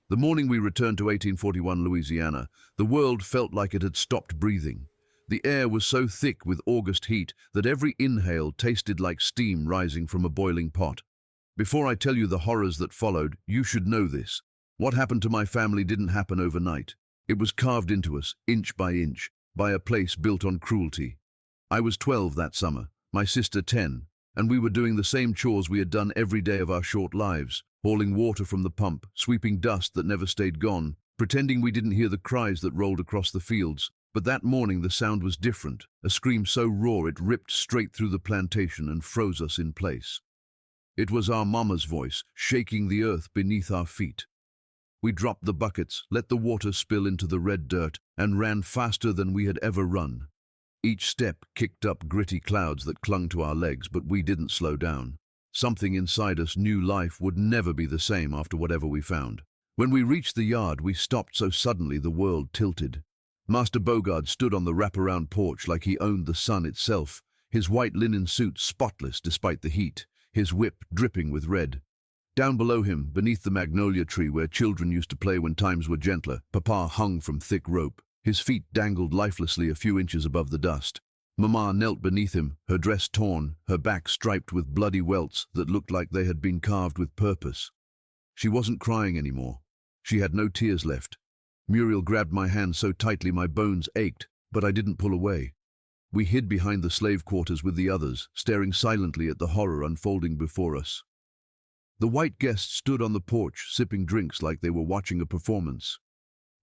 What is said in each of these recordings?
The morning we returned to 1841 Louisiana, the world felt like it had stopped breathing. The air was so thick with August heat that every inhale tasted like steam rising from a boiling pot. Before I tell you the horrors that followed, you should know this. What happened to my family didn't happen overnight. It was carved into us, inch, by a place built on cruelty. I was 12 that summer, my sister 10, and we were doing the same chores we had done every day of our short lives, hauling water from the pump, sweeping dust that never stayed gone, pretending we didn't hear the cries that rolled across the fields. But that morning the sound was different, a scream so raw it ripped straight through the plantation and froze us in place. It was our mama's voice, shaking the earth beneath our feet. We dropped the buckets, let the water spill into the red dirt, and ran faster than we had ever run. Each step kicked up gritty clouds that clung to our legs, but we didn't slow down. Something inside us knew life would never be the same after whatever we found. When we reached the yard, we stopped so suddenly the world tilted. Master Bogard stood on the wraparound porch like he owned the sun itself, his white linen suit spotless despite the heat, his whip dripping with red. Down below him, beneath the magnolia tree where children used to play when times were gentler, Papa hung from thick rope. His feet dangled lifelessly a few inches above the dust. Mama knelt beneath him, her dress torn, her back striped with bloody welts that looked like they had been carved with purpose. She wasn't crying anymore. She had no tears left. Muriel grabbed my hand so tightly my bones ached, but I didn't pull away. We hid behind the slave quarters with the others, staring silently at the horror unfolding before us. The white guests stood on the porch, sipping drinks like they were watching a performance.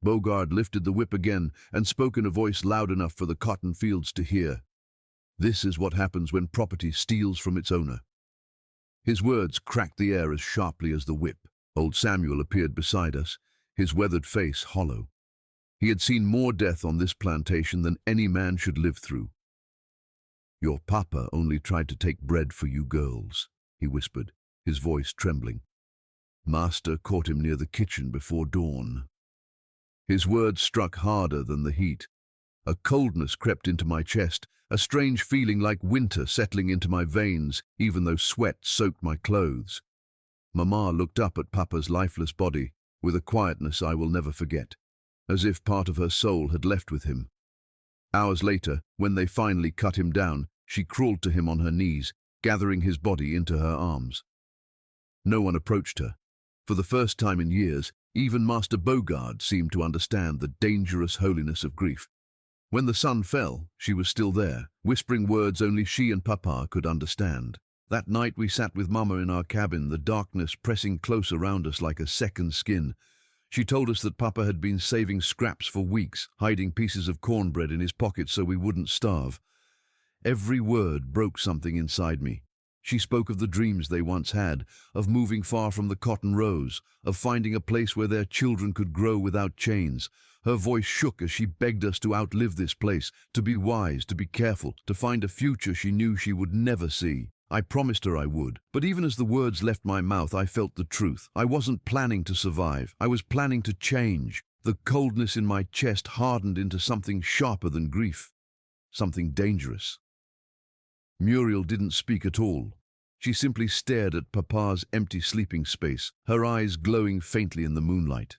Bogard lifted the whip again and spoke in a voice loud enough for the cotton fields to hear. This is what happens when property steals from its owner. His words cracked the air as sharply as the whip. Old Samuel appeared beside us, his weathered face hollow. He had seen more death on this plantation than any man should live through. Your papa only tried to take bread for you girls, he whispered, his voice trembling. Master caught him near the kitchen before dawn. His words struck harder than the heat. A coldness crept into my chest, a strange feeling like winter settling into my veins, even though sweat soaked my clothes. Mama looked up at Papa's lifeless body with a quietness I will never forget, as if part of her soul had left with him. Hours later, when they finally cut him down, she crawled to him on her knees, gathering his body into her arms. No one approached her. For the first time in years, even Master Bogard seemed to understand the dangerous holiness of grief. When the sun fell, she was still there, whispering words only she and Papa could understand. That night we sat with Mama in our cabin, the darkness pressing close around us like a second skin. She told us that Papa had been saving scraps for weeks, hiding pieces of cornbread in his pocket so we wouldn't starve. Every word broke something inside me. She spoke of the dreams they once had, of moving far from the cotton rows, of finding a place where their children could grow without chains. Her voice shook as she begged us to outlive this place, to be wise, to be careful, to find a future she knew she would never see. I promised her I would, but even as the words left my mouth, I felt the truth. I wasn't planning to survive. I was planning to change. The coldness in my chest hardened into something sharper than grief, something dangerous. Muriel didn't speak at all. She simply stared at Papa's empty sleeping space, her eyes glowing faintly in the moonlight.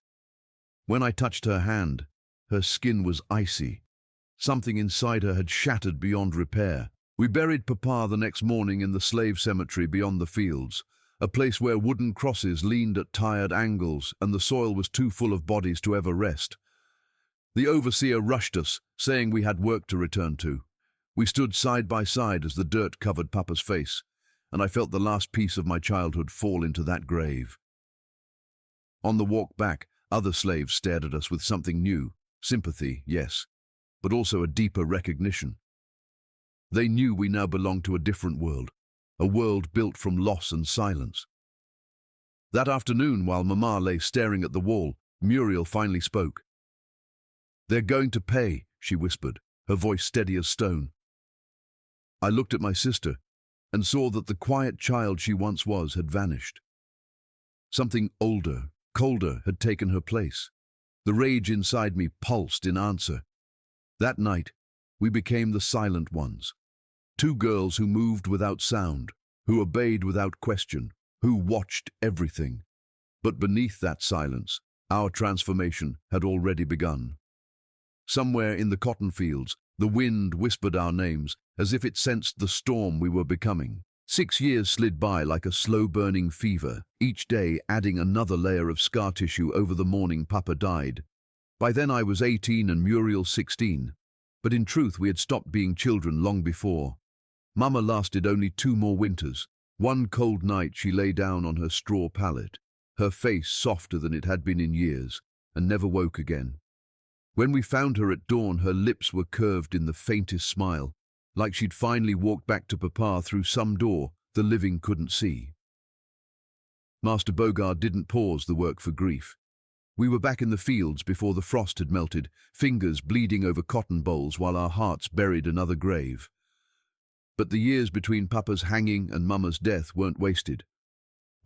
When I touched her hand, her skin was icy. Something inside her had shattered beyond repair. We buried Papa the next morning in the slave cemetery beyond the fields, a place where wooden crosses leaned at tired angles and the soil was too full of bodies to ever rest. The overseer rushed us, saying we had work to return to. We stood side by side as the dirt covered Papa's face, and I felt the last piece of my childhood fall into that grave. On the walk back, other slaves stared at us with something new, sympathy, yes, but also a deeper recognition. They knew we now belonged to a different world, a world built from loss and silence. That afternoon, while Mama lay staring at the wall, Muriel finally spoke. "They're going to pay," she whispered, her voice steady as stone. I looked at my sister and saw that the quiet child she once was had vanished. Something older, colder had taken her place. The rage inside me pulsed in answer. That night, we became the silent ones. Two girls who moved without sound, who obeyed without question, who watched everything. But beneath that silence, Our transformation had already begun. Somewhere in the cotton fields, the wind whispered our names, as if it sensed the storm we were becoming. 6 years slid by like a slow-burning fever, each day adding another layer of scar tissue over the morning Papa died. By then I was 18 and Muriel 16, but in truth we had stopped being children long before. Mama lasted only 2 more winters. One cold night she lay down on her straw pallet, her face softer than it had been in years, and never woke again. When we found her at dawn, her lips were curved in the faintest smile, like she'd finally walked back to Papa through some door the living couldn't see. Master Bogard didn't pause the work for grief. We were back in the fields before the frost had melted, fingers bleeding over cotton bolls while our hearts buried another grave. But the years between Papa's hanging and Mama's death weren't wasted.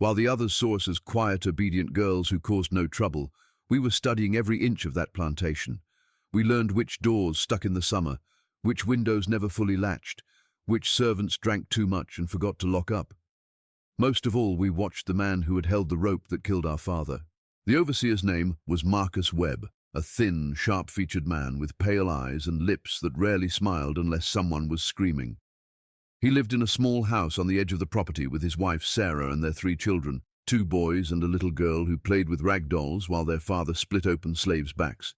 While the others saw us as quiet, obedient girls who caused no trouble, we were studying every inch of that plantation. We learned which doors stuck in the summer, which windows never fully latched, which servants drank too much and forgot to lock up. Most of all, we watched the man who had held the rope that killed our father. The overseer's name was Marcus Webb, a thin, sharp-featured man with pale eyes and lips that rarely smiled unless someone was screaming. He lived in a small house on the edge of the property with his wife Sarah and their 3 children, 2 boys and a little girl who played with rag dolls while their father split open slaves' backs.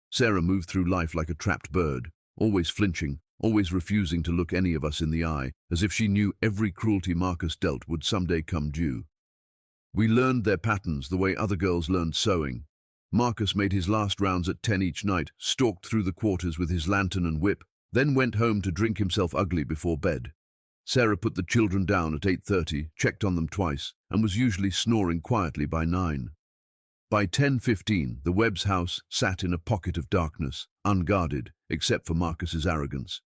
Sarah moved through life like a trapped bird, always flinching, always refusing to look any of us in the eye, as if she knew every cruelty Marcus dealt would someday come due. We learned their patterns the way other girls learned sewing. Marcus made his last rounds at 10 each night, stalked through the quarters with his lantern and whip, then went home to drink himself ugly before bed. Sarah put the children down at 8:30, checked on them twice, and was usually snoring quietly by 9. By 10:15, the Webb's house sat in a pocket of darkness, unguarded, except for Marcus's arrogance.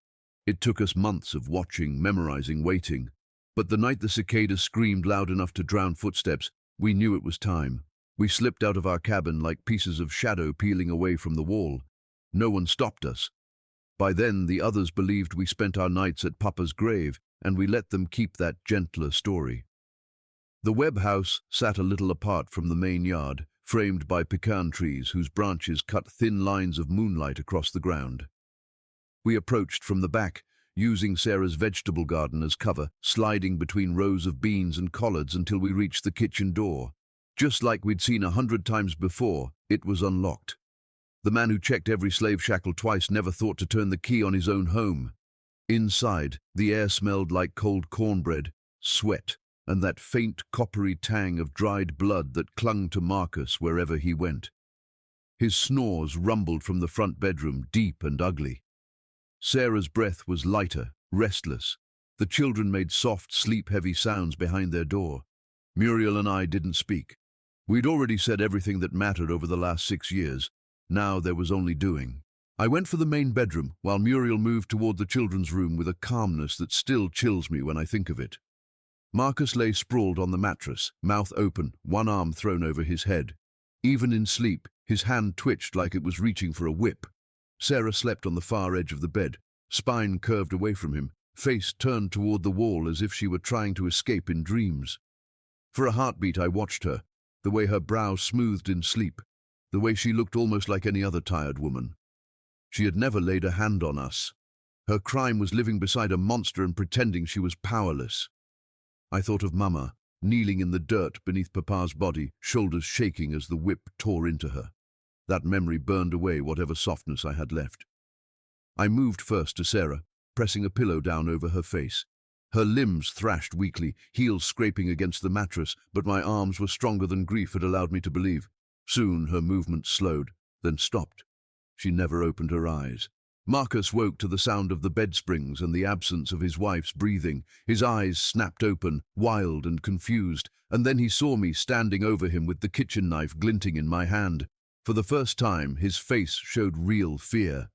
It took us months of watching, memorizing, waiting. But the night the cicadas screamed loud enough to drown footsteps, we knew it was time. We slipped out of our cabin like pieces of shadow peeling away from the wall. No one stopped us. By then, the others believed we spent our nights at Papa's grave, and we let them keep that gentler story. The Webb house sat a little apart from the main yard, framed by pecan trees whose branches cut thin lines of moonlight across the ground. We approached from the back, using Sarah's vegetable garden as cover, sliding between rows of beans and collards until we reached the kitchen door. Just like we'd seen 100 times before, it was unlocked. The man who checked every slave shackle twice never thought to turn the key on his own home. Inside, the air smelled like cold cornbread, sweat, and that faint coppery tang of dried blood that clung to Marcus wherever he went. His snores rumbled from the front bedroom, deep and ugly. Sarah's breath was lighter, restless. The children made soft, sleep-heavy sounds behind their door. Muriel and I didn't speak. We'd already said everything that mattered over the last 6 years. Now there was only doing. I went for the main bedroom, while Muriel moved toward the children's room with a calmness that still chills me when I think of it. Marcus lay sprawled on the mattress, mouth open, one arm thrown over his head. Even in sleep, his hand twitched like it was reaching for a whip. Sarah slept on the far edge of the bed, spine curved away from him, face turned toward the wall as if she were trying to escape in dreams. For a heartbeat I watched her, the way her brow smoothed in sleep, the way she looked almost like any other tired woman. She had never laid a hand on us. Her crime was living beside a monster and pretending she was powerless. I thought of Mama, kneeling in the dirt beneath Papa's body, shoulders shaking as the whip tore into her. That memory burned away whatever softness I had left. I moved first to Sarah, pressing a pillow down over her face. Her limbs thrashed weakly, heels scraping against the mattress, but my arms were stronger than grief had allowed me to believe. Soon her movements slowed, then stopped. She never opened her eyes. Marcus woke to the sound of the bed springs and the absence of his wife's breathing. His eyes snapped open, wild and confused, and then he saw me standing over him with the kitchen knife glinting in my hand. For the first time, his face showed real fear.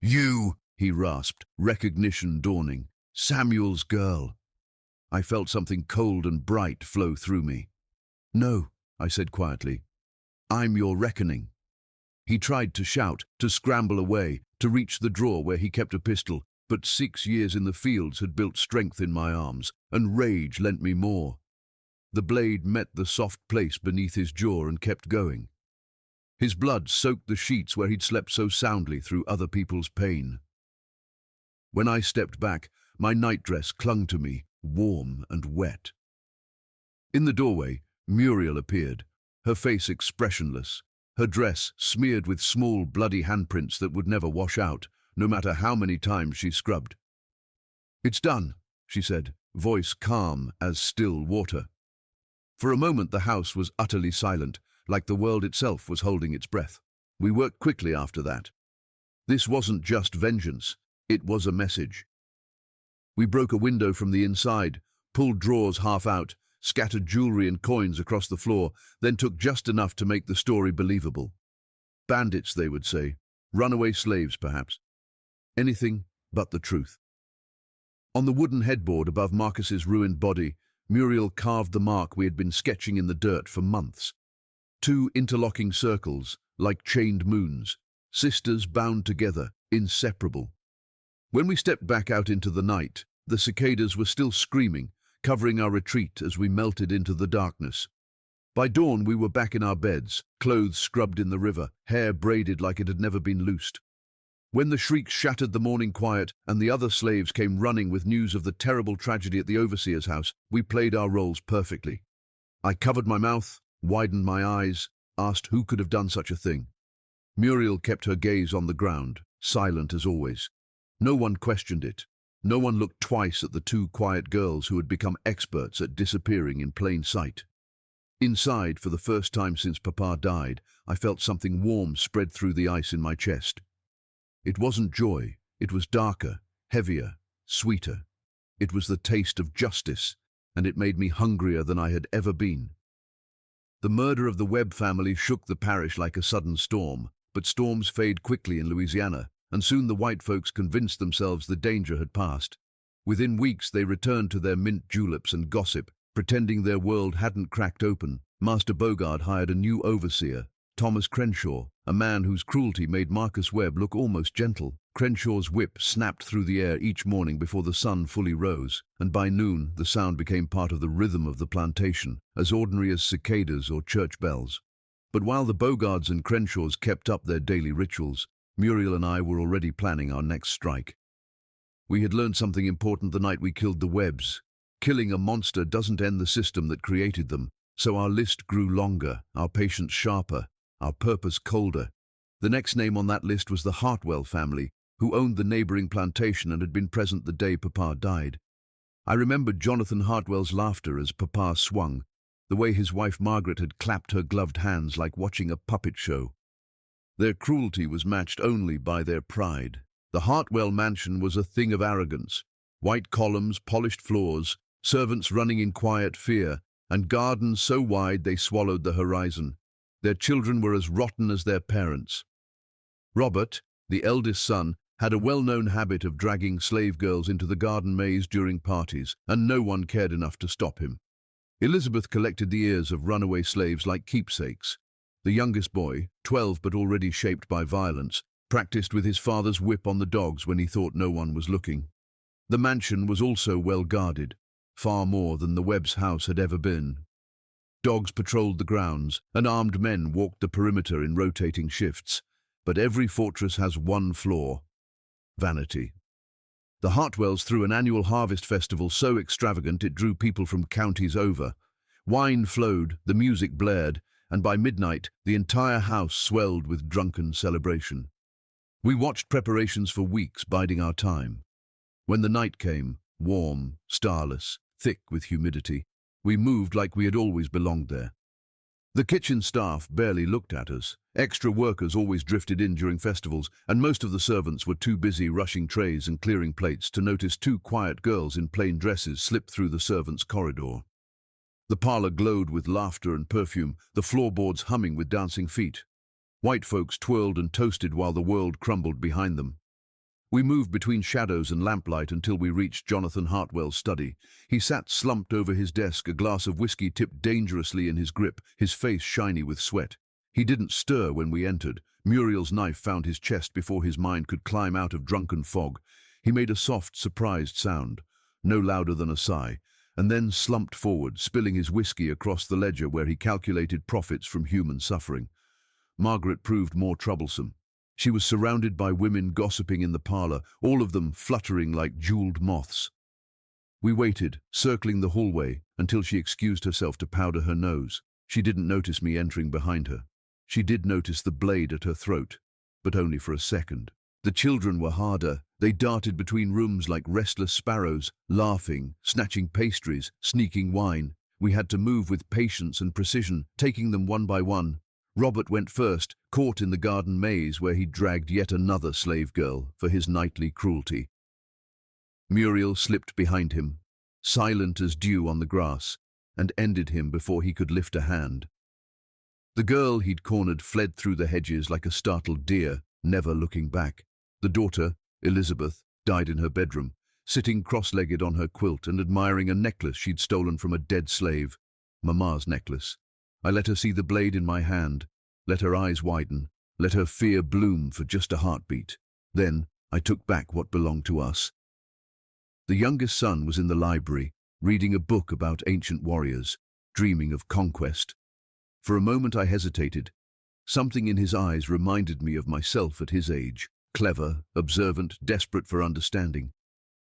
"You!" he rasped, recognition dawning. "Samuel's girl." I felt something cold and bright flow through me. "No," I said quietly. "I'm your reckoning." He tried to shout, to scramble away, to reach the drawer where he kept a pistol, but 6 years in the fields had built strength in my arms, and rage lent me more. The blade met the soft place beneath his jaw and kept going. His blood soaked the sheets where he'd slept so soundly through other people's pain. When I stepped back, my nightdress clung to me, warm and wet. In the doorway, Muriel appeared, her face expressionless, her dress smeared with small, bloody handprints that would never wash out, no matter how many times she scrubbed. "It's done," she said, voice calm as still water. For a moment the house was utterly silent, like the world itself was holding its breath. We worked quickly after that. This wasn't just vengeance, it was a message. We broke a window from the inside, pulled drawers half out, scattered jewelry and coins across the floor, then took just enough to make the story believable. Bandits, they would say. Runaway slaves, perhaps. Anything but the truth. On the wooden headboard above Marcus's ruined body, Muriel carved the mark we had been sketching in the dirt for months. 2 interlocking circles, like chained moons, sisters bound together, inseparable. When we stepped back out into the night, the cicadas were still screaming, covering our retreat as we melted into the darkness. By dawn we were back in our beds, clothes scrubbed in the river, hair braided like it had never been loosed. When the shrieks shattered the morning quiet and the other slaves came running with news of the terrible tragedy at the overseer's house, we played our roles perfectly. I covered my mouth, widened my eyes, asked who could have done such a thing. Muriel kept her gaze on the ground, silent as always. No one questioned it. No one looked twice at the 2 quiet girls who had become experts at disappearing in plain sight. Inside, for the first time since Papa died, I felt something warm spread through the ice in my chest. It wasn't joy. It was darker, heavier, sweeter. It was the taste of justice, and it made me hungrier than I had ever been. The murder of the Webb family shook the parish like a sudden storm, but storms fade quickly in Louisiana, and soon the white folks convinced themselves the danger had passed. Within weeks they returned to their mint juleps and gossip, pretending their world hadn't cracked open. Master Bogard hired a new overseer, Thomas Crenshaw, a man whose cruelty made Marcus Webb look almost gentle. Crenshaw's whip snapped through the air each morning before the sun fully rose, and by noon the sound became part of the rhythm of the plantation, as ordinary as cicadas or church bells. But while the Bogards and Crenshaws kept up their daily rituals, Muriel and I were already planning our next strike. We had learned something important the night we killed the Webbs. Killing a monster doesn't end the system that created them, so our list grew longer, our patience sharper, our purpose colder. The next name on that list was the Hartwell family, who owned the neighboring plantation and had been present the day Papa died. I remembered Jonathan Hartwell's laughter as Papa swung, the way his wife Margaret had clapped her gloved hands like watching a puppet show. Their cruelty was matched only by their pride. The Hartwell mansion was a thing of arrogance. White columns, polished floors, servants running in quiet fear, and gardens so wide they swallowed the horizon. Their children were as rotten as their parents. Robert, the eldest son, had a well-known habit of dragging slave girls into the garden maze during parties, and no one cared enough to stop him. Elizabeth collected the ears of runaway slaves like keepsakes. The youngest boy, 12 but already shaped by violence, practiced with his father's whip on the dogs when he thought no one was looking. The mansion was also well guarded, far more than the Webb's house had ever been. Dogs patrolled the grounds, and armed men walked the perimeter in rotating shifts. But every fortress has one flaw: vanity. The Hartwells threw an annual harvest festival so extravagant it drew people from counties over. Wine flowed, the music blared, and by midnight the entire house swelled with drunken celebration. We watched preparations for weeks, biding our time. When the night came, warm, starless, thick with humidity, we moved like we had always belonged there. The kitchen staff barely looked at us. Extra workers always drifted in during festivals, and most of the servants were too busy rushing trays and clearing plates to notice 2 quiet girls in plain dresses slip through the servants' corridor. The parlor glowed with laughter and perfume, the floorboards humming with dancing feet. White folks twirled and toasted while the world crumbled behind them. We moved between shadows and lamplight until we reached Jonathan Hartwell's study. He sat slumped over his desk, a glass of whiskey tipped dangerously in his grip, his face shiny with sweat. He didn't stir when we entered. Muriel's knife found his chest before his mind could climb out of drunken fog. He made a soft, surprised sound, no louder than a sigh, and then slumped forward, spilling his whiskey across the ledger where he calculated profits from human suffering. Margaret proved more troublesome. She was surrounded by women gossiping in the parlor, all of them fluttering like jeweled moths. We waited, circling the hallway, until she excused herself to powder her nose. She didn't notice me entering behind her. She did notice the blade at her throat, but only for a second. The children were harder. They darted between rooms like restless sparrows, laughing, snatching pastries, sneaking wine. We had to move with patience and precision, taking them one by one. Robert went first, caught in the garden maze where he dragged yet another slave girl for his nightly cruelty. Muriel slipped behind him, silent as dew on the grass, and ended him before he could lift a hand. The girl he'd cornered fled through the hedges like a startled deer, never looking back. The daughter, Elizabeth, died in her bedroom, sitting cross-legged on her quilt and admiring a necklace she'd stolen from a dead slave, Mama's necklace. I let her see the blade in my hand, let her eyes widen, let her fear bloom for just a heartbeat. Then I took back what belonged to us. The youngest son was in the library, reading a book about ancient warriors, dreaming of conquest. For a moment I hesitated. Something in his eyes reminded me of myself at his age, clever, observant, desperate for understanding.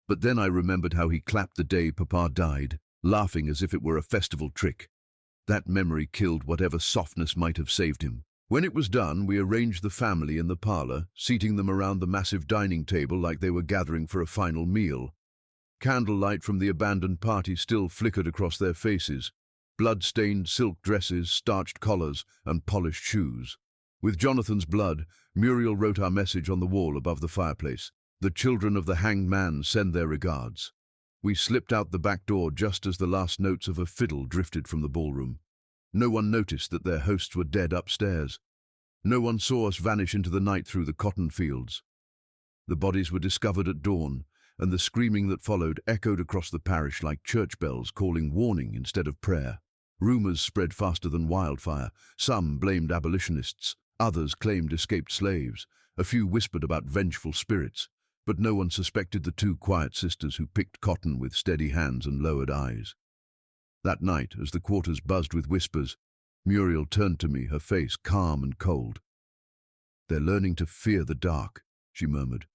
But then I remembered how he clapped the day Papa died, laughing as if it were a festival trick. That memory killed whatever softness might have saved him. When it was done, we arranged the family in the parlor, seating them around the massive dining table like they were gathering for a final meal. Candlelight from the abandoned party still flickered across their faces. Blood-stained silk dresses, starched collars, and polished shoes. With Jonathan's blood, Muriel wrote our message on the wall above the fireplace. The children of the hanged man send their regards. We slipped out the back door just as the last notes of a fiddle drifted from the ballroom. No one noticed that their hosts were dead upstairs. No one saw us vanish into the night through the cotton fields. The bodies were discovered at dawn, and the screaming that followed echoed across the parish like church bells calling warning instead of prayer. Rumors spread faster than wildfire. Some blamed abolitionists, others claimed escaped slaves. A few whispered about vengeful spirits, but no one suspected the two quiet sisters who picked cotton with steady hands and lowered eyes. That night, as the quarters buzzed with whispers, Muriel turned to me, her face calm and cold. "They're learning to fear the dark," she murmured.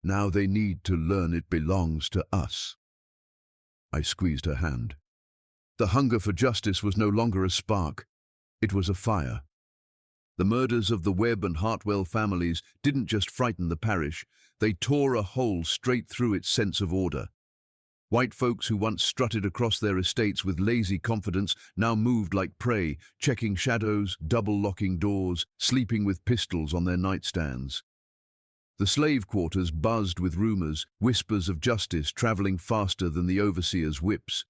"Now they need to learn it belongs to us." I squeezed her hand. The hunger for justice was no longer a spark. It was a fire. The murders of the Webb and Hartwell families didn't just frighten the parish, they tore a hole straight through its sense of order. White folks who once strutted across their estates with lazy confidence now moved like prey, checking shadows, double-locking doors, sleeping with pistols on their nightstands. The slave quarters buzzed with rumors, whispers of justice traveling faster than the overseer's whips.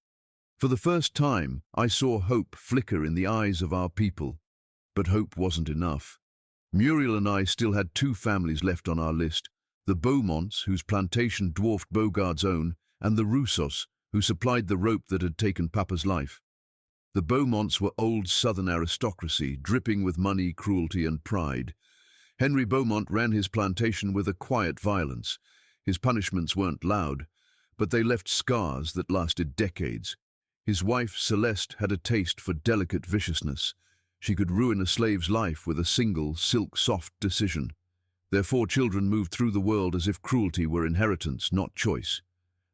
For the first time, I saw hope flicker in the eyes of our people. But hope wasn't enough. Muriel and I still had two families left on our list, the Beaumonts, whose plantation dwarfed Beaugard's own, and the Roussos, who supplied the rope that had taken Papa's life. The Beaumonts were old Southern aristocracy, dripping with money, cruelty, and pride. Henry Beaumont ran his plantation with a quiet violence. His punishments weren't loud, but they left scars that lasted decades. His wife, Celeste, had a taste for delicate viciousness. She could ruin a slave's life with a single, silk-soft decision. Their 4 children moved through the world as if cruelty were inheritance, not choice.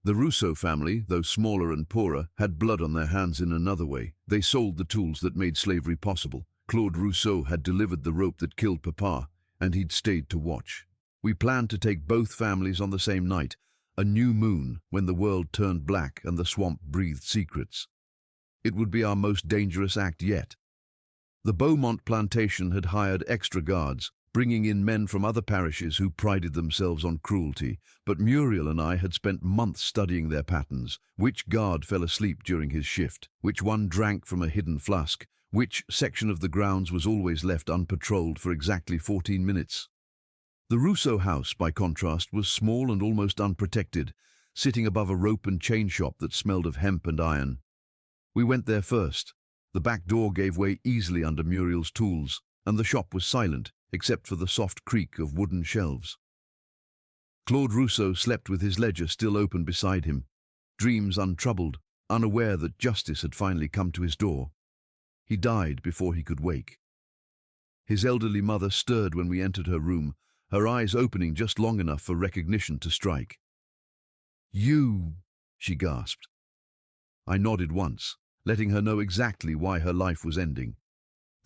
The Rousseau family, though smaller and poorer, had blood on their hands in another way. They sold the tools that made slavery possible. Claude Rousseau had delivered the rope that killed Papa, and he'd stayed to watch. We planned to take both families on the same night, a new moon when the world turned black and the swamp breathed secrets. It would be our most dangerous act yet. The Beaumont plantation had hired extra guards, bringing in men from other parishes who prided themselves on cruelty, but Muriel and I had spent months studying their patterns, which guard fell asleep during his shift, which one drank from a hidden flask, which section of the grounds was always left unpatrolled for exactly 14 minutes. The Rousseau house, by contrast, was small and almost unprotected, sitting above a rope and chain shop that smelled of hemp and iron. We went there first. The back door gave way easily under Muriel's tools, and the shop was silent, except for the soft creak of wooden shelves. Claude Rousseau slept with his ledger still open beside him, dreams untroubled, unaware that justice had finally come to his door. He died before he could wake. His elderly mother stirred when we entered her room, her eyes opening just long enough for recognition to strike. "You," she gasped. I nodded once, letting her know exactly why her life was ending.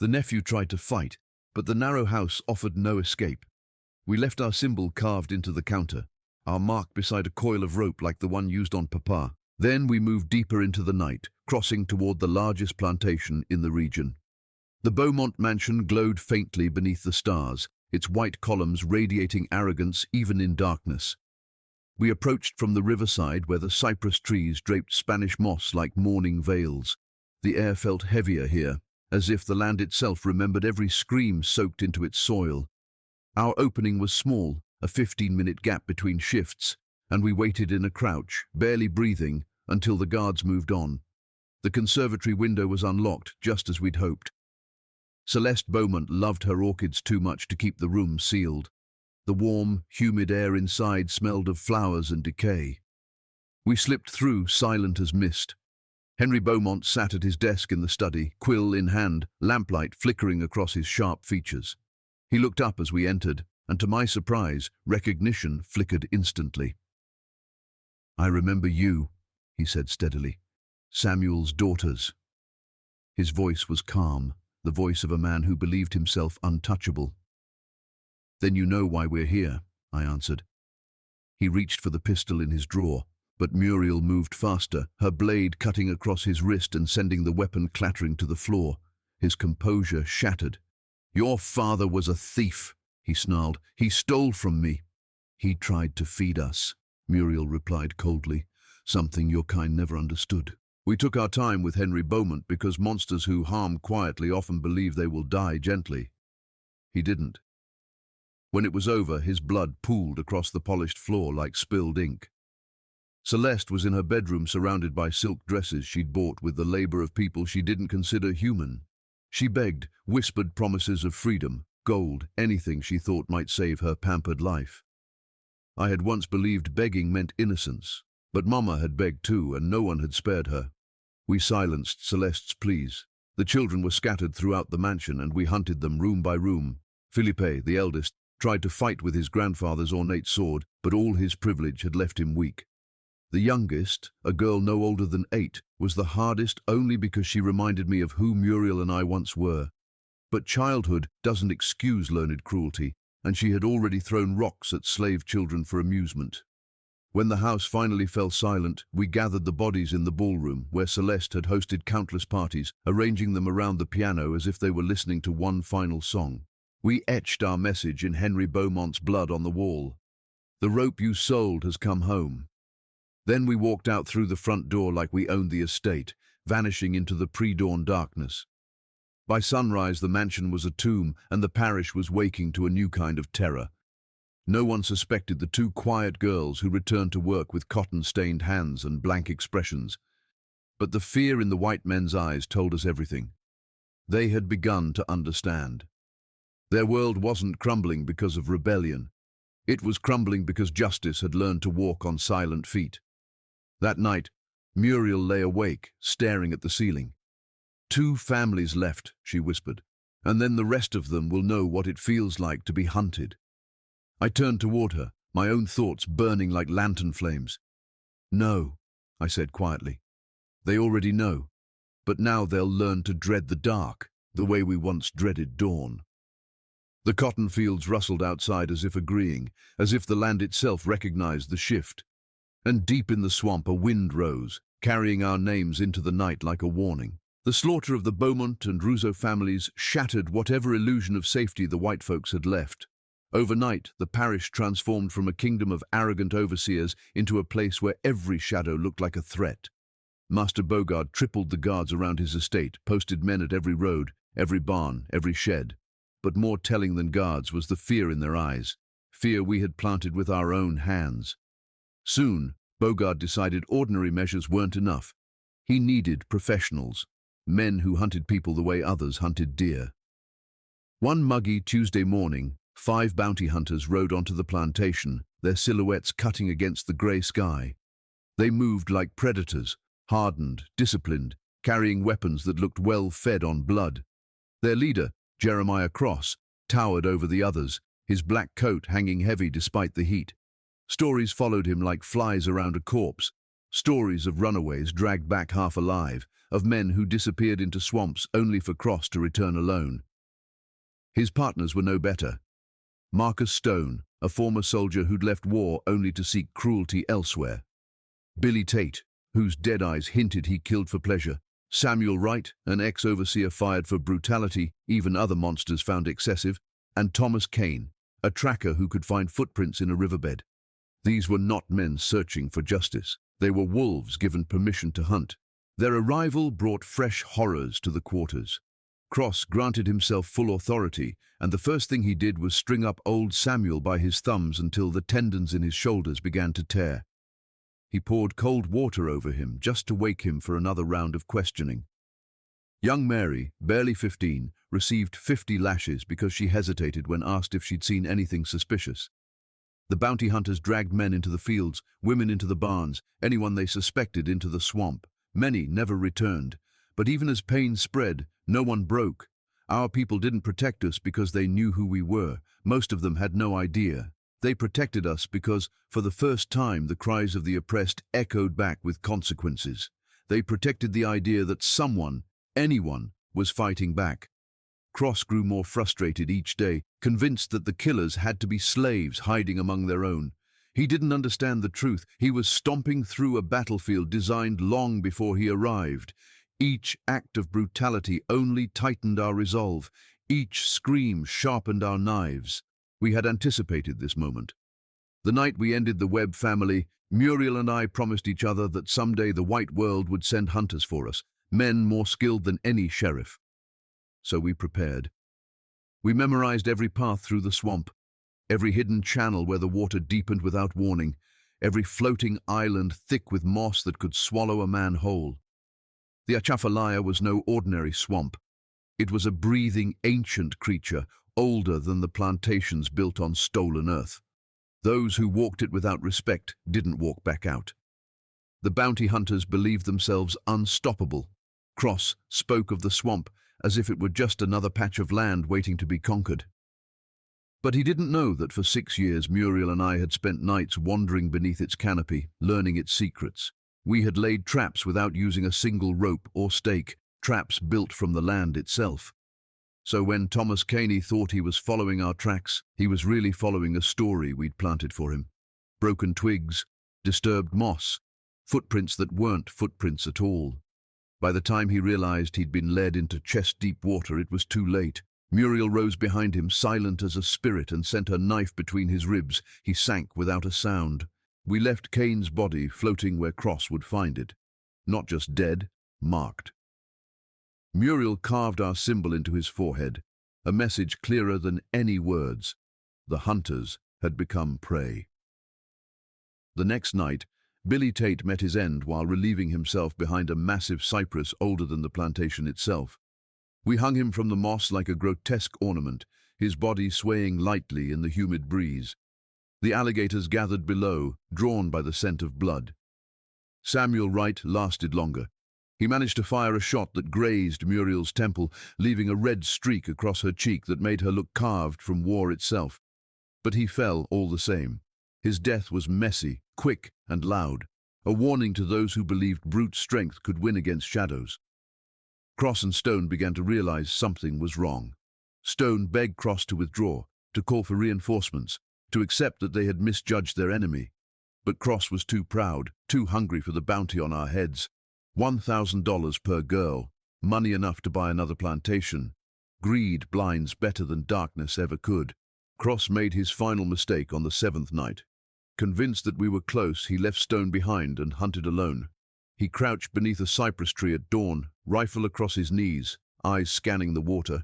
The nephew tried to fight, but the narrow house offered no escape. We left our symbol carved into the counter, our mark beside a coil of rope like the one used on Papa. Then we moved deeper into the night, crossing toward the largest plantation in the region. The Beaumont mansion glowed faintly beneath the stars, its white columns radiating arrogance even in darkness. We approached from the riverside where the cypress trees draped Spanish moss like mourning veils. The air felt heavier here, as if the land itself remembered every scream soaked into its soil. Our opening was small, a 15-minute gap between shifts, and we waited in a crouch, barely breathing, until the guards moved on. The conservatory window was unlocked, just as we'd hoped. Celeste Beaumont loved her orchids too much to keep the room sealed. The warm, humid air inside smelled of flowers and decay. We slipped through, silent as mist. Henry Beaumont sat at his desk in the study, quill in hand, lamplight flickering across his sharp features. He looked up as we entered, and to my surprise, recognition flickered instantly. "I remember you," he said steadily. "Samuel's daughters." His voice was calm, the voice of a man who believed himself untouchable. "Then you know why we're here," I answered. He reached for the pistol in his drawer, but Muriel moved faster, her blade cutting across his wrist and sending the weapon clattering to the floor. His composure shattered. "Your father was a thief," he snarled. "He stole from me." "He tried to feed us," Muriel replied coldly, "something your kind never understood. We took our time with Henry Beaumont because monsters who harm quietly often believe they will die gently. He didn't. When it was over, his blood pooled across the polished floor like spilled ink. Celeste was in her bedroom surrounded by silk dresses she'd bought with the labor of people she didn't consider human. She begged, whispered promises of freedom, gold, anything she thought might save her pampered life. I had once believed begging meant innocence, but Mama had begged too, and no one had spared her. We silenced Celeste's pleas. The children were scattered throughout the mansion, and we hunted them room by room. Philippe, the eldest, tried to fight with his grandfather's ornate sword, but all his privilege had left him weak. The youngest, a girl no older than 8, was the hardest only because she reminded me of who Muriel and I once were. But childhood doesn't excuse learned cruelty, and she had already thrown rocks at slave children for amusement. When the house finally fell silent, we gathered the bodies in the ballroom, where Celeste had hosted countless parties, arranging them around the piano as if they were listening to one final song. We etched our message in Henry Beaumont's blood on the wall. "The rope you sold has come home." Then we walked out through the front door like we owned the estate, vanishing into the pre-dawn darkness. By sunrise, the mansion was a tomb, and the parish was waking to a new kind of terror. No one suspected the 2 quiet girls who returned to work with cotton-stained hands and blank expressions. But the fear in the white men's eyes told us everything. They had begun to understand. Their world wasn't crumbling because of rebellion. It was crumbling because justice had learned to walk on silent feet. That night, Muriel lay awake, staring at the ceiling. 2 families left, she whispered, and then the rest of them will know what it feels like to be hunted. I turned toward her, my own thoughts burning like lantern flames. "No," I said quietly. "They already know, but now they'll learn to dread the dark, the way we once dreaded dawn." The cotton fields rustled outside as if agreeing, as if the land itself recognized the shift. And deep in the swamp a wind rose, carrying our names into the night like a warning. The slaughter of the Beaumont and Rousseau families shattered whatever illusion of safety the white folks had left. Overnight, the parish transformed from a kingdom of arrogant overseers into a place where every shadow looked like a threat. Master Bogard tripled the guards around his estate, posted men at every road, every barn, every shed. But more telling than guards was the fear in their eyes, fear we had planted with our own hands. Soon, Bogard decided ordinary measures weren't enough. He needed professionals, men who hunted people the way others hunted deer. One muggy Tuesday morning, 5 bounty hunters rode onto the plantation, their silhouettes cutting against the grey sky. They moved like predators, hardened, disciplined, carrying weapons that looked well fed on blood. Their leader, Jeremiah Cross, towered over the others, his black coat hanging heavy despite the heat. Stories followed him like flies around a corpse. Stories of runaways dragged back half alive, of men who disappeared into swamps only for Cross to return alone. His partners were no better. Marcus Stone, a former soldier who'd left war only to seek cruelty elsewhere. Billy Tate, whose dead eyes hinted he killed for pleasure. Samuel Wright, an ex-overseer fired for brutality, even other monsters found excessive. And Thomas Kane, a tracker who could find footprints in a riverbed. These were not men searching for justice. They were wolves given permission to hunt. Their arrival brought fresh horrors to the quarters. Cross granted himself full authority, and the first thing he did was string up old Samuel by his thumbs until the tendons in his shoulders began to tear. He poured cold water over him just to wake him for another round of questioning. Young Mary, barely 15, received 50 lashes because she hesitated when asked if she'd seen anything suspicious. The bounty hunters dragged men into the fields, women into the barns, anyone they suspected into the swamp. Many never returned, but even as pain spread, no one broke. Our people didn't protect us because they knew who we were. Most of them had no idea. They protected us because, for the first time, the cries of the oppressed echoed back with consequences. They protected the idea that someone, anyone, was fighting back. Cross grew more frustrated each day, convinced that the killers had to be slaves hiding among their own. He didn't understand the truth. He was stomping through a battlefield designed long before he arrived. Each act of brutality only tightened our resolve. Each scream sharpened our knives. We had anticipated this moment. The night we ended the Webb family, Muriel and I promised each other that someday the white world would send hunters for us, men more skilled than any sheriff. So we prepared. We memorized every path through the swamp, every hidden channel where the water deepened without warning, every floating island thick with moss that could swallow a man whole. The Atchafalaya was no ordinary swamp. It was a breathing, ancient creature, older than the plantations built on stolen earth. Those who walked it without respect didn't walk back out. The bounty hunters believed themselves unstoppable. Cross spoke of the swamp as if it were just another patch of land waiting to be conquered. But he didn't know that for 6 years Muriel and I had spent nights wandering beneath its canopy, learning its secrets. We had laid traps without using a single rope or stake, traps built from the land itself. So when Thomas Caney thought he was following our tracks, he was really following a story we'd planted for him. Broken twigs, disturbed moss, footprints that weren't footprints at all. By the time he realized he'd been led into chest-deep water, it was too late. Muriel rose behind him, silent as a spirit, and sent her knife between his ribs. He sank without a sound. We left Cain's body floating where Cross would find it. Not just dead, marked. Muriel carved our symbol into his forehead, a message clearer than any words. The hunters had become prey. The next night, Billy Tate met his end while relieving himself behind a massive cypress older than the plantation itself. We hung him from the moss like a grotesque ornament, his body swaying lightly in the humid breeze. The alligators gathered below, drawn by the scent of blood. Samuel Wright lasted longer. He managed to fire a shot that grazed Muriel's temple, leaving a red streak across her cheek that made her look carved from war itself. But he fell all the same. His death was messy, quick, and loud, a warning to those who believed brute strength could win against shadows. Cross and Stone began to realize something was wrong. Stone begged Cross to withdraw, to call for reinforcements, to accept that they had misjudged their enemy. But Cross was too proud, too hungry for the bounty on our heads. $1,000 per girl, money enough to buy another plantation. Greed blinds better than darkness ever could. Cross made his final mistake on the 7th night. Convinced that we were close, he left Stone behind and hunted alone. He crouched beneath a cypress tree at dawn, rifle across his knees, eyes scanning the water.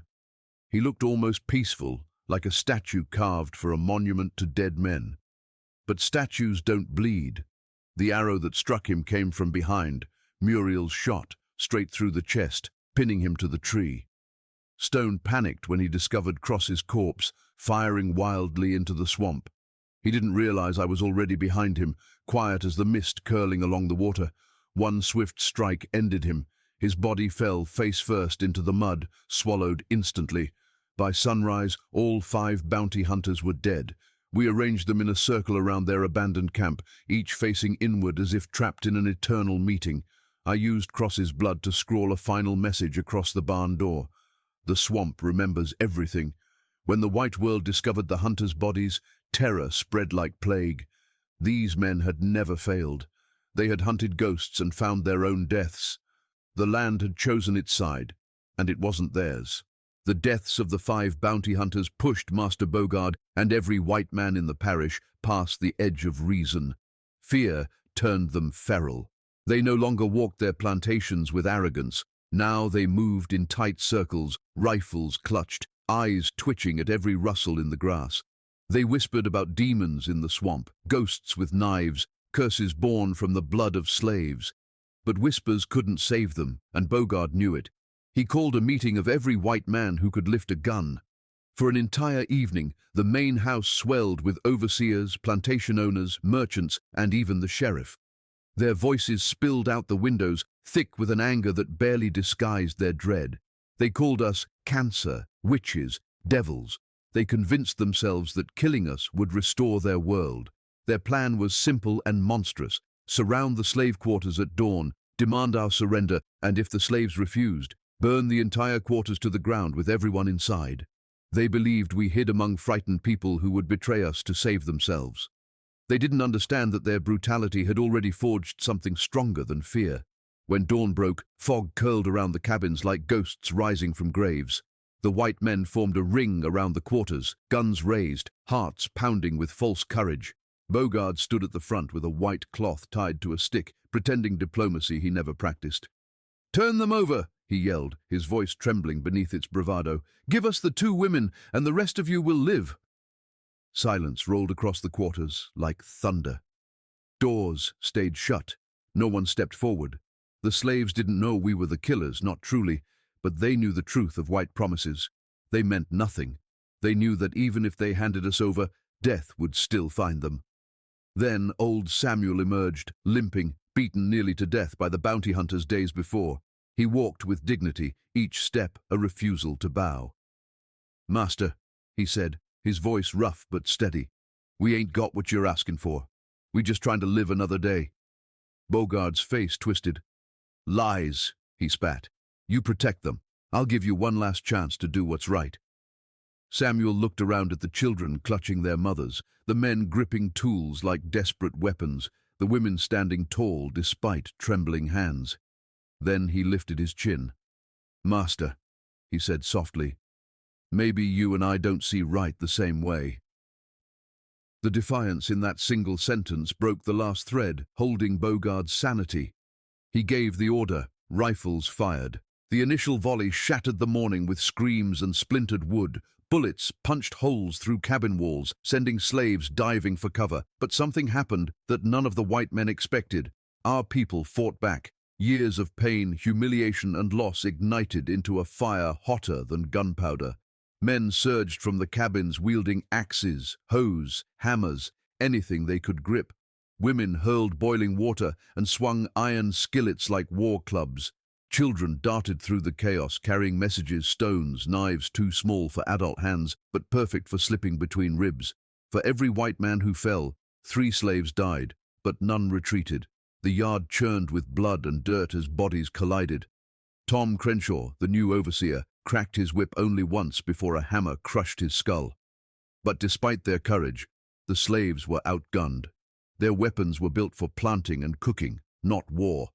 He looked almost peaceful, like a statue carved for a monument to dead men. But statues don't bleed. The arrow that struck him came from behind, Muriel's shot, straight through the chest, pinning him to the tree. Stone panicked when he discovered Cross's corpse, firing wildly into the swamp. He didn't realize I was already behind him, quiet as the mist curling along the water. One swift strike ended him. His body fell face first into the mud, swallowed instantly. By sunrise, all 5 bounty hunters were dead. We arranged them in a circle around their abandoned camp, each facing inward as if trapped in an eternal meeting. I used Cross's blood to scrawl a final message across the barn door. The swamp remembers everything. When the white world discovered the hunters' bodies, terror spread like plague. These men had never failed. They had hunted ghosts and found their own deaths. The land had chosen its side, and it wasn't theirs. The deaths of the 5 bounty hunters pushed Master Bogard and every white man in the parish past the edge of reason. Fear turned them feral. They no longer walked their plantations with arrogance. Now they moved in tight circles, rifles clutched, eyes twitching at every rustle in the grass. They whispered about demons in the swamp, ghosts with knives, curses born from the blood of slaves. But whispers couldn't save them, and Bogard knew it. He called a meeting of every white man who could lift a gun. For an entire evening, the main house swelled with overseers, plantation owners, merchants, and even the sheriff. Their voices spilled out the windows, thick with an anger that barely disguised their dread. They called us cancer, witches, devils. They convinced themselves that killing us would restore their world. Their plan was simple and monstrous: surround the slave quarters at dawn, demand our surrender, and if the slaves refused, burn the entire quarters to the ground with everyone inside. They believed we hid among frightened people who would betray us to save themselves. They didn't understand that their brutality had already forged something stronger than fear. When dawn broke, fog curled around the cabins like ghosts rising from graves. The white men formed a ring around the quarters, guns raised, hearts pounding with false courage. Bogard stood at the front with a white cloth tied to a stick, pretending diplomacy he never practiced. "Turn them over," he yelled, his voice trembling beneath its bravado. "Give us the 2 women, and the rest of you will live." Silence rolled across the quarters like thunder. Doors stayed shut. No one stepped forward. The slaves didn't know we were the killers, not truly, but they knew the truth of white promises. They meant nothing. They knew that even if they handed us over, death would still find them. Then old Samuel emerged, limping, beaten nearly to death by the bounty hunters days before. He walked with dignity, each step a refusal to bow. "Master," he said, his voice rough but steady, "we ain't got what you're asking for. We just trying to live another day." Bogard's face twisted. "Lies," he spat. "You protect them. I'll give you one last chance to do what's right." Samuel looked around at the children clutching their mothers, the men gripping tools like desperate weapons, the women standing tall despite trembling hands. Then he lifted his chin. "Master," he said softly, "maybe you and I don't see right the same way." The defiance in that single sentence broke the last thread, holding Bogard's sanity. He gave the order. Rifles fired. The initial volley shattered the morning with screams and splintered wood. Bullets punched holes through cabin walls, sending slaves diving for cover. But something happened that none of the white men expected. Our people fought back. Years of pain, humiliation, and loss ignited into a fire hotter than gunpowder. Men surged from the cabins wielding axes, hoes, hammers, anything they could grip. Women hurled boiling water and swung iron skillets like war clubs. Children darted through the chaos, carrying messages, stones, knives too small for adult hands, but perfect for slipping between ribs. For every white man who fell, 3 slaves died, but none retreated. The yard churned with blood and dirt as bodies collided. Tom Crenshaw, the new overseer, cracked his whip only once before a hammer crushed his skull. But despite their courage, the slaves were outgunned. Their weapons were built for planting and cooking, not war.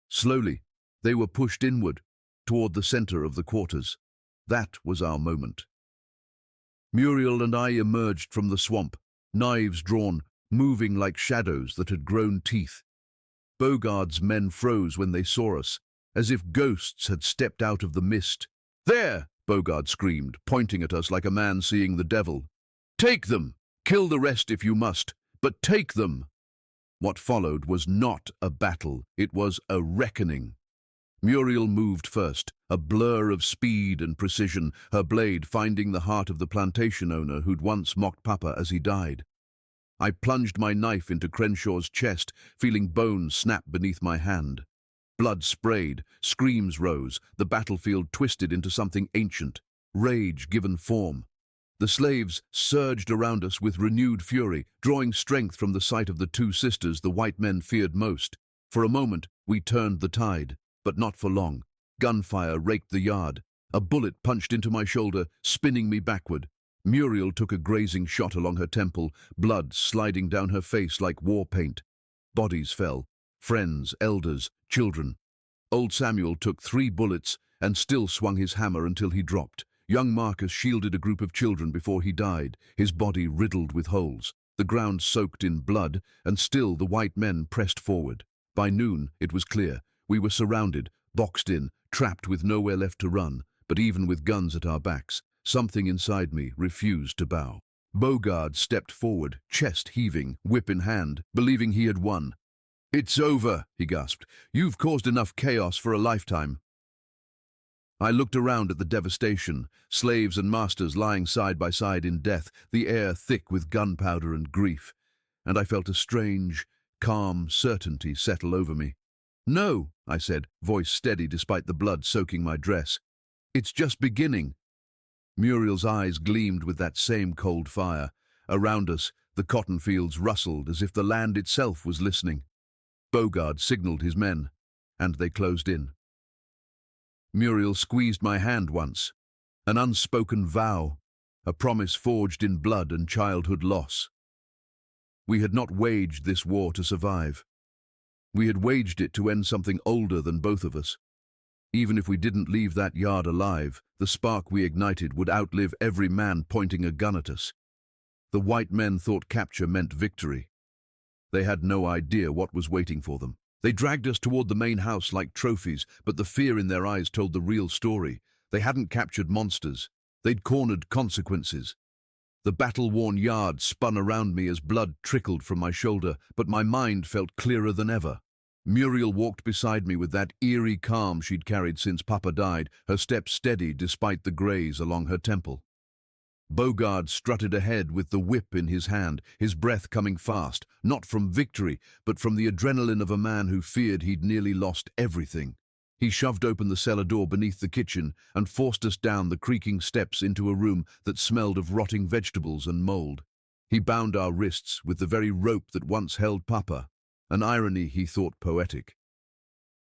Slowly, they were pushed inward, toward the center of the quarters. That was our moment. Muriel and I emerged from the swamp, knives drawn, moving like shadows that had grown teeth. Bogard's men froze when they saw us, as if ghosts had stepped out of the mist. "There!" Bogard screamed, pointing at us like a man seeing the devil. "Take them! Kill the rest if you must, but take them!" What followed was not a battle, it was a reckoning. Muriel moved first, a blur of speed and precision, her blade finding the heart of the plantation owner who'd once mocked Papa as he died. I plunged my knife into Crenshaw's chest, feeling bone snap beneath my hand. Blood sprayed, screams rose, the battlefield twisted into something ancient. rage given form. The slaves surged around us with renewed fury, drawing strength from the sight of the two sisters the white men feared most. For a moment, we turned the tide, but not for long. Gunfire raked the yard. A bullet punched into my shoulder, spinning me backward. Muriel took a grazing shot along her temple, blood sliding down her face like war paint. Bodies fell. Friends, elders, children. Old Samuel took 3 bullets and still swung his hammer until he dropped. Young Marcus shielded a group of children before he died, his body riddled with holes. The ground soaked in blood, and still the white men pressed forward. By noon, it was clear. We were surrounded, boxed in, trapped with nowhere left to run. But even with guns at our backs, something inside me refused to bow. Bogard stepped forward, chest heaving, whip in hand, believing he had won. "It's over," he gasped. "You've caused enough chaos for a lifetime." I looked around at the devastation, slaves and masters lying side by side in death, the air thick with gunpowder and grief, and I felt a strange, calm certainty settle over me. "No," I said, voice steady despite the blood soaking my dress. "It's just beginning." Muriel's eyes gleamed with that same cold fire. Around us, the cotton fields rustled as if the land itself was listening. Bogard signaled his men, and they closed in. Muriel squeezed my hand once, an unspoken vow, a promise forged in blood and childhood loss. We had not waged this war to survive. We had waged it to end something older than both of us. Even if we didn't leave that yard alive, the spark we ignited would outlive every man pointing a gun at us. The white men thought capture meant victory. They had no idea what was waiting for them. They dragged us toward the main house like trophies, but the fear in their eyes told the real story. They hadn't captured monsters. They'd cornered consequences. The battle-worn yard spun around me as blood trickled from my shoulder, but my mind felt clearer than ever. Muriel walked beside me with that eerie calm she'd carried since Papa died, her steps steady despite the graze along her temple. Bogard strutted ahead with the whip in his hand, his breath coming fast, not from victory, but from the adrenaline of a man who feared he'd nearly lost everything. He shoved open the cellar door beneath the kitchen and forced us down the creaking steps into a room that smelled of rotting vegetables and mold. He bound our wrists with the very rope that once held Papa, an irony he thought poetic.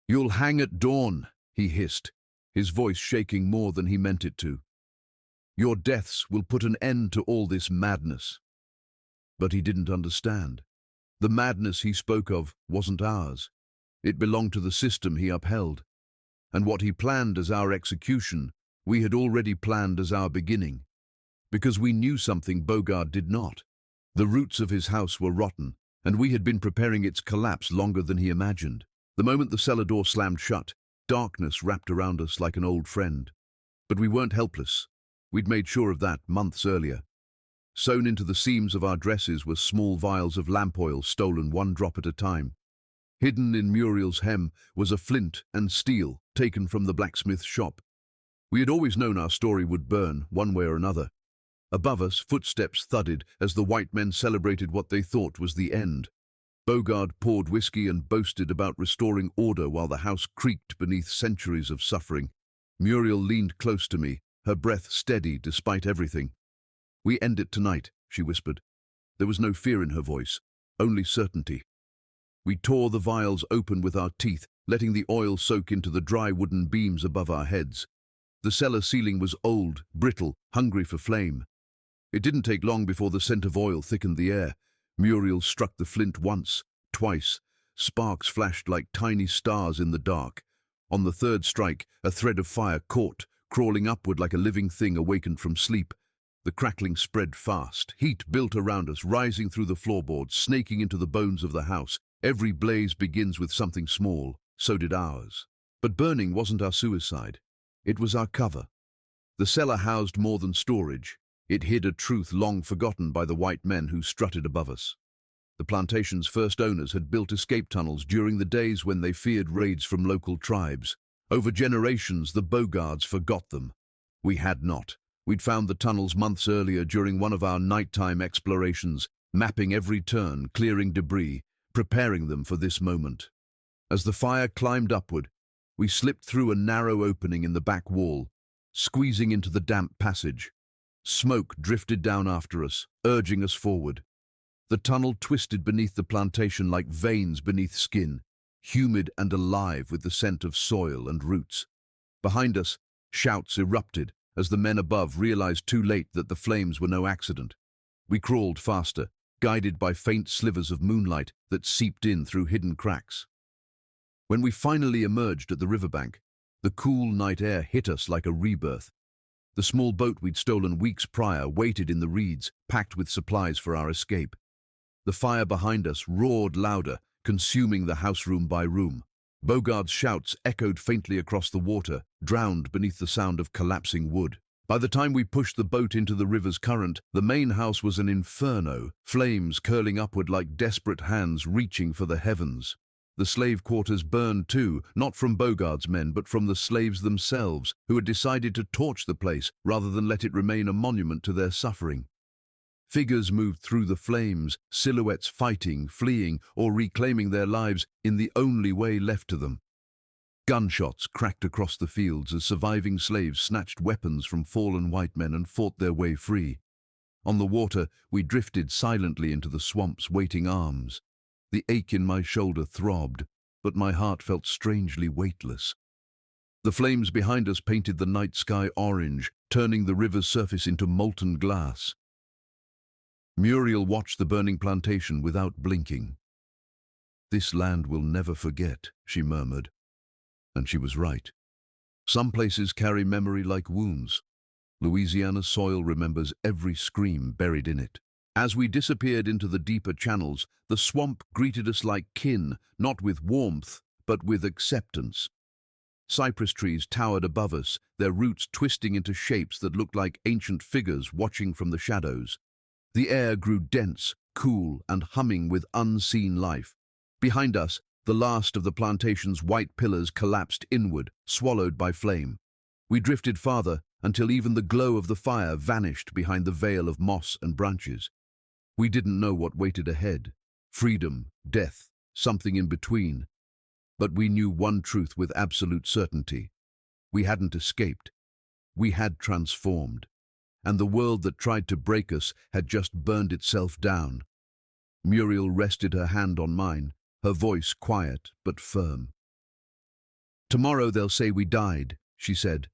"You'll hang at dawn," he hissed, his voice shaking more than he meant it to. "Your deaths will put an end to all this madness." But he didn't understand. The madness he spoke of wasn't ours. It belonged to the system he upheld. And what he planned as our execution, we had already planned as our beginning. Because we knew something Bogard did not. The roots of his house were rotten, and we had been preparing its collapse longer than he imagined. The moment the cellar door slammed shut, darkness wrapped around us like an old friend. But we weren't helpless. We'd made sure of that months earlier. Sewn into the seams of our dresses were small vials of lamp oil stolen 1 drop at a time. Hidden in Muriel's hem was a flint and steel taken from the blacksmith's shop. We had always known our story would burn, one way or another. Above us, footsteps thudded as the white men celebrated what they thought was the end. Bogard poured whiskey and boasted about restoring order while the house creaked beneath centuries of suffering. Muriel leaned close to me, her breath steady despite everything. "We end it tonight," she whispered. There was no fear in her voice, only certainty. We tore the vials open with our teeth, letting the oil soak into the dry wooden beams above our heads. The cellar ceiling was old, brittle, hungry for flame. It didn't take long before the scent of oil thickened the air. Muriel struck the flint once, twice. Sparks flashed like tiny stars in the dark. On the 3rd strike, a thread of fire caught, crawling upward like a living thing awakened from sleep. The crackling spread fast. Heat built around us, rising through the floorboards, snaking into the bones of the house. Every blaze begins with something small. So did ours. But burning wasn't our suicide. It was our cover. The cellar housed more than storage. It hid a truth long forgotten by the white men who strutted above us. The plantation's first owners had built escape tunnels during the days when they feared raids from local tribes. Over generations, the Bogards forgot them. We had not. We'd found the tunnels months earlier during one of our nighttime explorations, mapping every turn, clearing debris, preparing them for this moment. As the fire climbed upward, we slipped through a narrow opening in the back wall. squeezing into the damp passage. Smoke drifted down after us, urging us forward. The tunnel twisted beneath the plantation like veins beneath skin, humid and alive with the scent of soil and roots. Behind us, shouts erupted as the men above realized too late that the flames were no accident. We crawled faster, guided by faint slivers of moonlight that seeped in through hidden cracks. When we finally emerged at the riverbank, the cool night air hit us like a rebirth. The small boat we'd stolen weeks prior waited in the reeds, packed with supplies for our escape. The fire behind us roared louder, consuming the house room by room. Bogart's shouts echoed faintly across the water, drowned beneath the sound of collapsing wood. By the time we pushed the boat into the river's current, the main house was an inferno, flames curling upward like desperate hands reaching for the heavens. The slave quarters burned too, not from Bogart's men, but from the slaves themselves, who had decided to torch the place rather than let it remain a monument to their suffering. Figures moved through the flames, silhouettes fighting, fleeing, or reclaiming their lives in the only way left to them. Gunshots cracked across the fields as surviving slaves snatched weapons from fallen white men and fought their way free. On the water, we drifted silently into the swamp's waiting arms. The ache in my shoulder throbbed, but my heart felt strangely weightless. The flames behind us painted the night sky orange, turning the river's surface into molten glass. Muriel watched the burning plantation without blinking. "This land will never forget," she murmured. And she was right. Some places carry memory like wounds. Louisiana's soil remembers every scream buried in it. As we disappeared into the deeper channels, the swamp greeted us like kin, not with warmth, but with acceptance. Cypress trees towered above us, their roots twisting into shapes that looked like ancient figures watching from the shadows. The air grew dense, cool, and humming with unseen life. Behind us, the last of the plantation's white pillars collapsed inward, swallowed by flame. We drifted farther until even the glow of the fire vanished behind the veil of moss and branches. We didn't know what waited ahead: freedom, death, something in between. But we knew one truth with absolute certainty. We hadn't escaped. We had transformed. And the world that tried to break us had just burned itself down. Muriel rested her hand on mine, her voice quiet but firm. "Tomorrow they'll say we died," she said.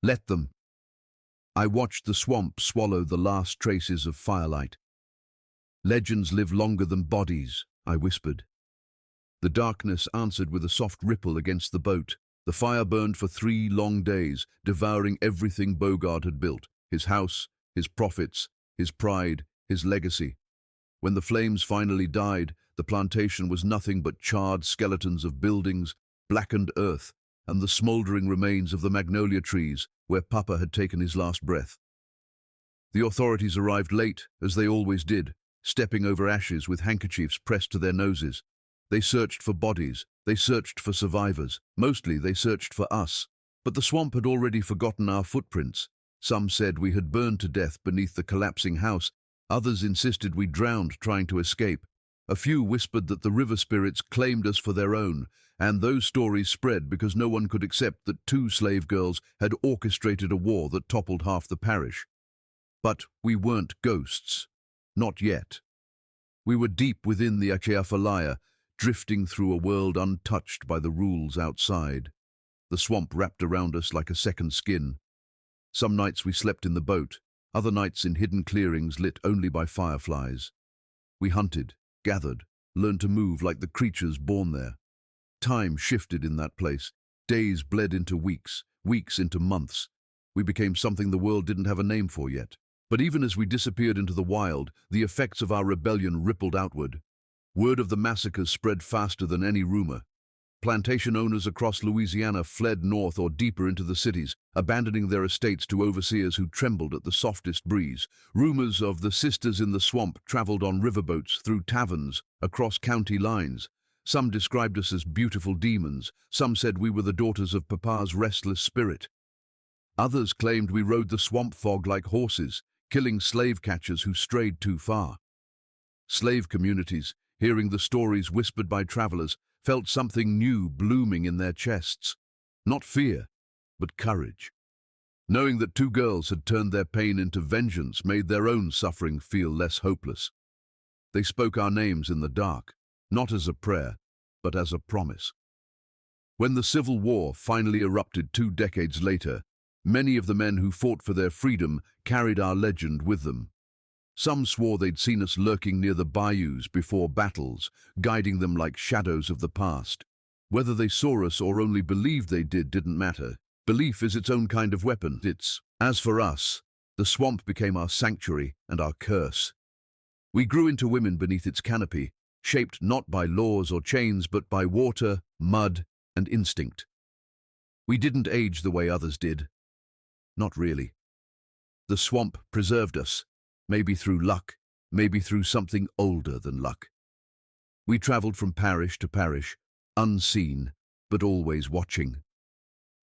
"Let them." I watched the swamp swallow the last traces of firelight. "Legends live longer than bodies," I whispered. The darkness answered with a soft ripple against the boat. The fire burned for 3 long days, devouring everything Bogart had built: his house, his profits, his pride, his legacy. When the flames finally died, the plantation was nothing but charred skeletons of buildings, blackened earth, and the smoldering remains of the magnolia trees where Papa had taken his last breath. The authorities arrived late, as they always did, stepping over ashes with handkerchiefs pressed to their noses. They searched for bodies, they searched for survivors. Mostly they searched for us. But the swamp had already forgotten our footprints. Some said we had burned to death beneath the collapsing house. Others insisted we drowned trying to escape. A few whispered that the river spirits claimed us for their own, and those stories spread because no one could accept that 2 slave girls had orchestrated a war that toppled half the parish. But we weren't ghosts. Not yet. We were deep within the Atchafalaya, drifting through a world untouched by the rules outside. The swamp wrapped around us like a second skin. Some nights we slept in the boat, other nights in hidden clearings lit only by fireflies. We hunted, gathered, learned to move like the creatures born there. Time shifted in that place. Days bled into weeks, weeks into months. We became something the world didn't have a name for yet. But even as we disappeared into the wild, the effects of our rebellion rippled outward. Word of the massacres spread faster than any rumor. Plantation owners across Louisiana fled north or deeper into the cities, abandoning their estates to overseers who trembled at the softest breeze. Rumors of the sisters in the swamp traveled on riverboats, through taverns, across county lines. Some described us as beautiful demons. Some said we were the daughters of Papa's restless spirit. Others claimed we rode the swamp fog like horses, killing slave catchers who strayed too far. Slave communities, hearing the stories whispered by travelers, felt something new blooming in their chests. Not fear, but courage. Knowing that two girls had turned their pain into vengeance made their own suffering feel less hopeless. They spoke our names in the dark, not as a prayer, but as a promise. When the Civil War finally erupted 2 decades later, many of the men who fought for their freedom carried our legend with them. Some swore they'd seen us lurking near the bayous before battles, guiding them like shadows of the past. Whether they saw us or only believed they didn't matter. Belief is its own kind of weapon. As for us, the swamp became our sanctuary and our curse. We grew into women beneath its canopy, shaped not by laws or chains but by water, mud, and instinct. We didn't age the way others did. Not really. The swamp preserved us, maybe through luck, maybe through something older than luck. We traveled from parish to parish, unseen, but always watching.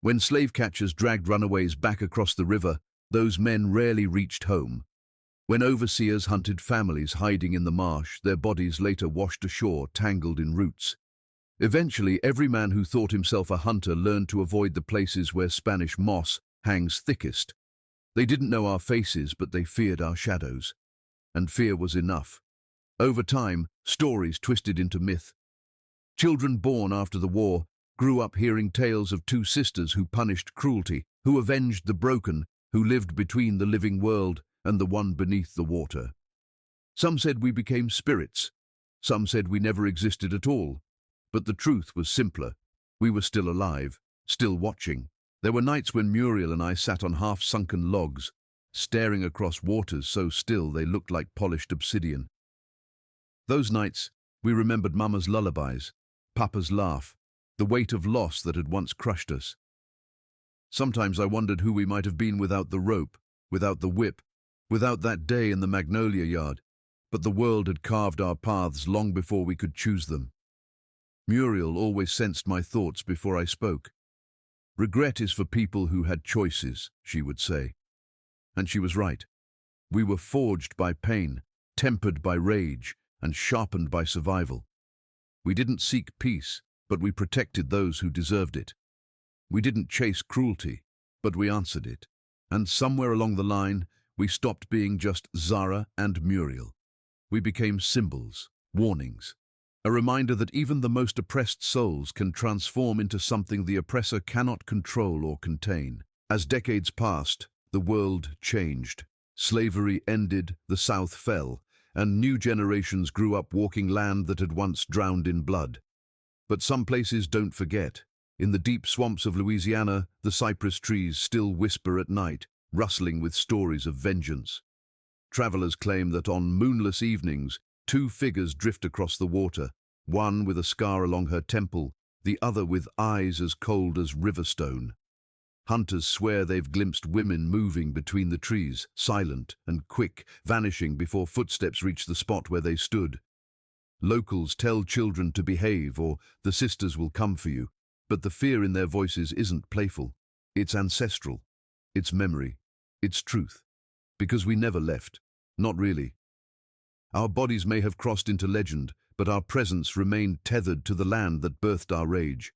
When slave catchers dragged runaways back across the river, those men rarely reached home. When overseers hunted families hiding in the marsh, their bodies later washed ashore, tangled in roots. Eventually, every man who thought himself a hunter learned to avoid the places where Spanish moss hangs thickest. They didn't know our faces, but they feared our shadows. And fear was enough. Over time, stories twisted into myth. Children born after the war grew up hearing tales of two sisters who punished cruelty, who avenged the broken, who lived between the living world and the one beneath the water. Some said we became spirits. Some said we never existed at all. But the truth was simpler. We were still alive, still watching. There were nights when Muriel and I sat on half-sunken logs, staring across waters so still they looked like polished obsidian. Those nights, we remembered Mama's lullabies, Papa's laugh, the weight of loss that had once crushed us. Sometimes I wondered who we might have been without the rope, without the whip, without that day in the magnolia yard, but the world had carved our paths long before we could choose them. Muriel always sensed my thoughts before I spoke. Regret is for people who had choices, she would say. And she was right. We were forged by pain, tempered by rage, and sharpened by survival. We didn't seek peace, but we protected those who deserved it. We didn't chase cruelty, but we answered it. And somewhere along the line, we stopped being just Zara and Muriel. We became symbols, warnings, a reminder that even the most oppressed souls can transform into something the oppressor cannot control or contain. As decades passed, the world changed. Slavery ended, the South fell, and new generations grew up walking land that had once drowned in blood. But some places don't forget. In the deep swamps of Louisiana, the cypress trees still whisper at night, rustling with stories of vengeance. Travelers claim that on moonless evenings, two figures drift across the water, one with a scar along her temple, the other with eyes as cold as river stone. Hunters swear they've glimpsed women moving between the trees, silent and quick, vanishing before footsteps reach the spot where they stood. Locals tell children to behave or the sisters will come for you, but the fear in their voices isn't playful. It's ancestral. It's memory. It's truth. Because we never left. Not really. Our bodies may have crossed into legend, but our presence remained tethered to the land that birthed our rage.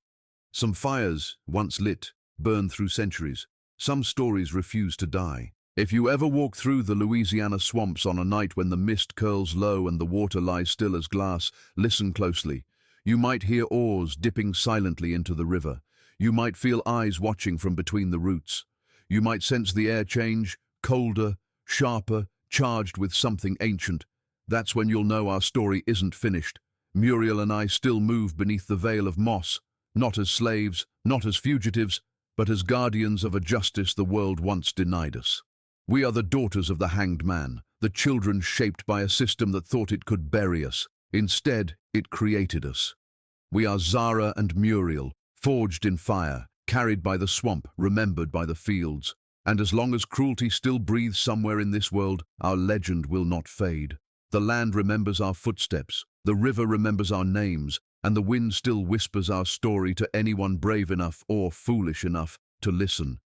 Some fires, once lit, burn through centuries. Some stories refuse to die. If you ever walk through the Louisiana swamps on a night when the mist curls low and the water lies still as glass, listen closely. You might hear oars dipping silently into the river. You might feel eyes watching from between the roots. You might sense the air change, colder, sharper, charged with something ancient. That's when you'll know our story isn't finished. Muriel and I still move beneath the veil of moss, not as slaves, not as fugitives, but as guardians of a justice the world once denied us. We are the daughters of the hanged man, the children shaped by a system that thought it could bury us. Instead, it created us. We are Zara and Muriel, forged in fire, carried by the swamp, remembered by the fields. And as long as cruelty still breathes somewhere in this world, our legend will not fade. The land remembers our footsteps, the river remembers our names, and the wind still whispers our story to anyone brave enough or foolish enough to listen.